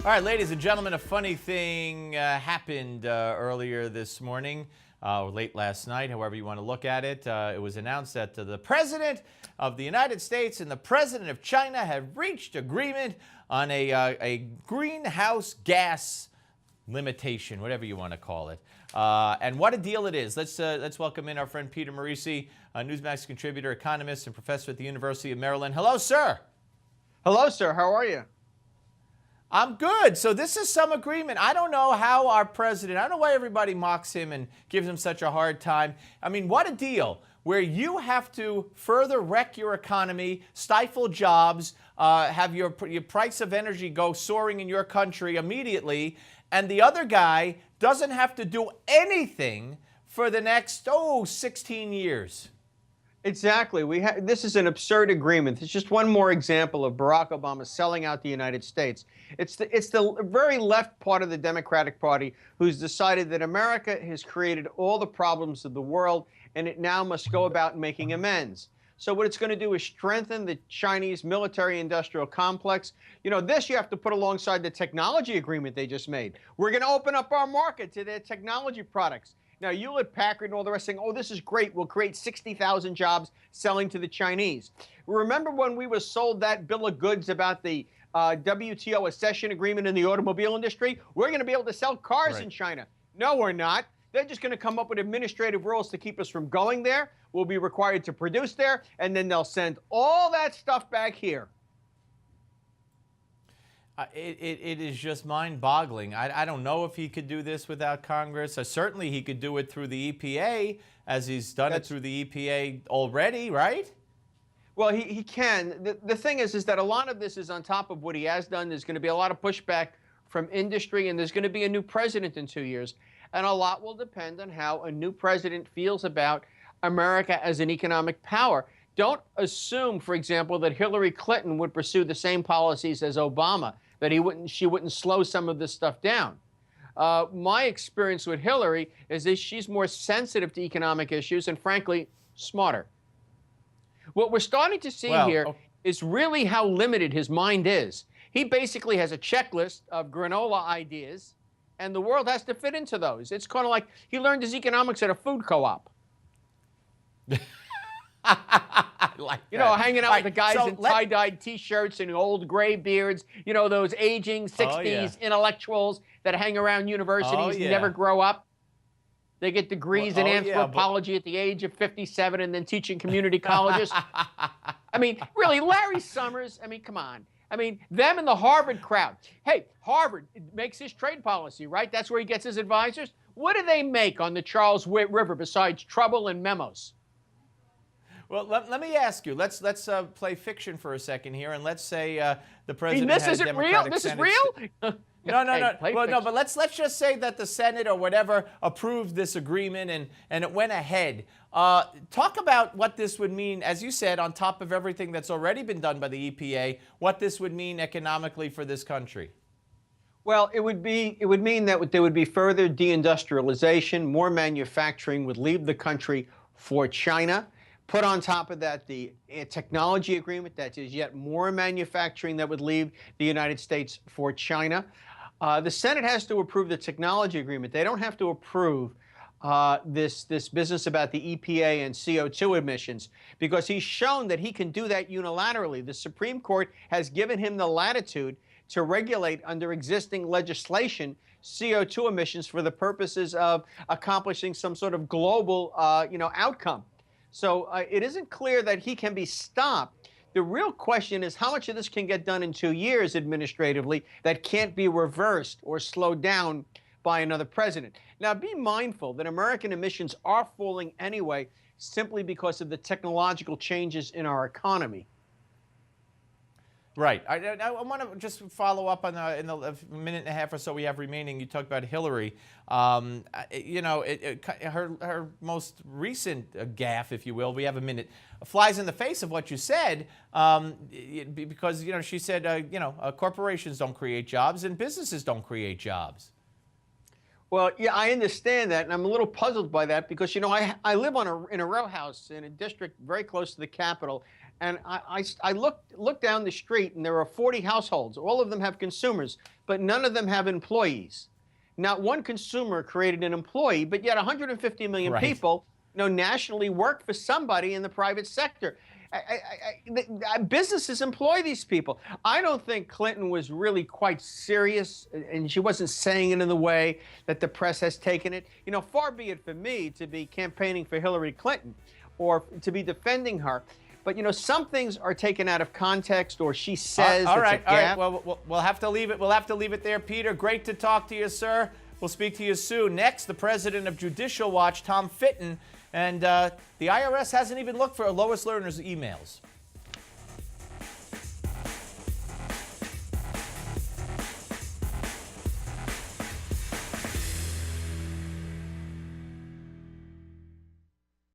All right, ladies and gentlemen, a funny thing happened earlier this morning, or late last night, however you want to look at it. It was announced that the President of the United States and the President of China have reached agreement on a greenhouse gas limitation, whatever you want to call it. And what a deal it is. Let's welcome in our friend Peter Morici, a Newsmax contributor, economist, and professor at the University of Maryland. Hello, sir. Hello, sir. How are you? I'm good. So this is some agreement. I don't know how our president, I don't know why everybody mocks him and gives him such a hard time. I mean, what a deal where you have to further wreck your economy, stifle jobs, have your price of energy go soaring in your country immediately, and the other guy doesn't have to do anything for the next, 16 years. Exactly. This is an absurd agreement. It's just one more example of Barack Obama selling out the United States. It's the very left part of the Democratic Party who's decided that America has created all the problems of the world and it now must go about making amends. So what it's going to do is strengthen the Chinese military-industrial complex. You know, this you have to put alongside the technology agreement they just made. We're going to open up our market to their technology products. Now, Hewlett-Packard and all the rest saying, oh, this is great. We'll create 60,000 jobs selling to the Chinese. Remember when we were sold that bill of goods about the WTO accession agreement in the automobile industry? We're going to be able to sell cars in China. No, we're not. They're just going to come up with administrative rules to keep us from going there. We'll be required to produce there, and then they'll send all that stuff back here. It is just mind-boggling. I don't know if he could do this without Congress. Certainly he could do it through the EPA, as he's done it through the EPA already, right? Well, he can. The thing is that a lot of this is on top of what he has done. There's going to be a lot of pushback from industry, and there's going to be a new president in 2 years. And a lot will depend on how a new president feels about America as an economic power. Don't assume, for example, that Hillary Clinton would pursue the same policies as Obama, that she wouldn't slow some of this stuff down. My experience with Hillary is that she's more sensitive to economic issues and, frankly, smarter. What we're starting to see here is really how limited his mind is. He basically has a checklist of granola ideas, and the world has to fit into those. It's kind of like he learned his economics at a food co-op. I like that. You know, hanging out with the guys in tie-dyed T-shirts and old gray beards, you know, those aging 60s intellectuals that hang around universities and never grow up. They get degrees in anthropology at the age of 57 and then teaching community colleges. I mean, really, Larry Summers, I mean, come on. I mean, them and the Harvard crowd. Hey, Harvard makes his trade policy, right? That's where he gets his advisors. What do they make on the Charles River besides trouble and memos? Well, let me ask you. Let's play fiction for a second here, and let's say the president. This isn't real. This is real. No. Well, no, but let's just say that the Senate or whatever approved this agreement and it went ahead. Talk about what this would mean, as you said, on top of everything that's already been done by the EPA. What this would mean economically for this country. Well, it would mean that there would be further deindustrialization, more manufacturing would leave the country for China. Put on top of that the technology agreement, that is yet more manufacturing that would leave the United States for China. The Senate has to approve the technology agreement. They don't have to approve this business about the EPA and CO2 emissions, because he's shown that he can do that unilaterally. The Supreme Court has given him the latitude to regulate under existing legislation CO2 emissions for the purposes of accomplishing some sort of global outcome. So it isn't clear that he can be stopped. The real question is how much of this can get done in 2 years administratively that can't be reversed or slowed down by another president. Now, be mindful that American emissions are falling anyway simply because of the technological changes in our economy. Right. I want to just follow up on in the minute and a half or so we have remaining. You talked about Hillary. You know, her most recent gaffe, if you will, we have a minute, flies in the face of what you said because, you know, she said, corporations don't create jobs and businesses don't create jobs. Well, yeah, I understand that, and I'm a little puzzled by that because I live in a row house in a district very close to the Capitol, and I look down the street and there are 40 households. All of them have consumers, but none of them have employees. Not one consumer created an employee, but yet 150 million Right. people, nationally work for somebody in the private sector. Businesses employ these people. I don't think Clinton was really quite serious, and she wasn't saying it in the way that the press has taken it. Far be it for me to be campaigning for Hillary Clinton or to be defending her. But some things are taken out of context, or she says all right, it's a gap. Well, we'll have to leave it. We'll have to leave it there, Peter. Great to talk to you, sir. We'll speak to you soon. Next, the president of Judicial Watch, Tom Fitton, and the IRS hasn't even looked for Lois Lerner's emails.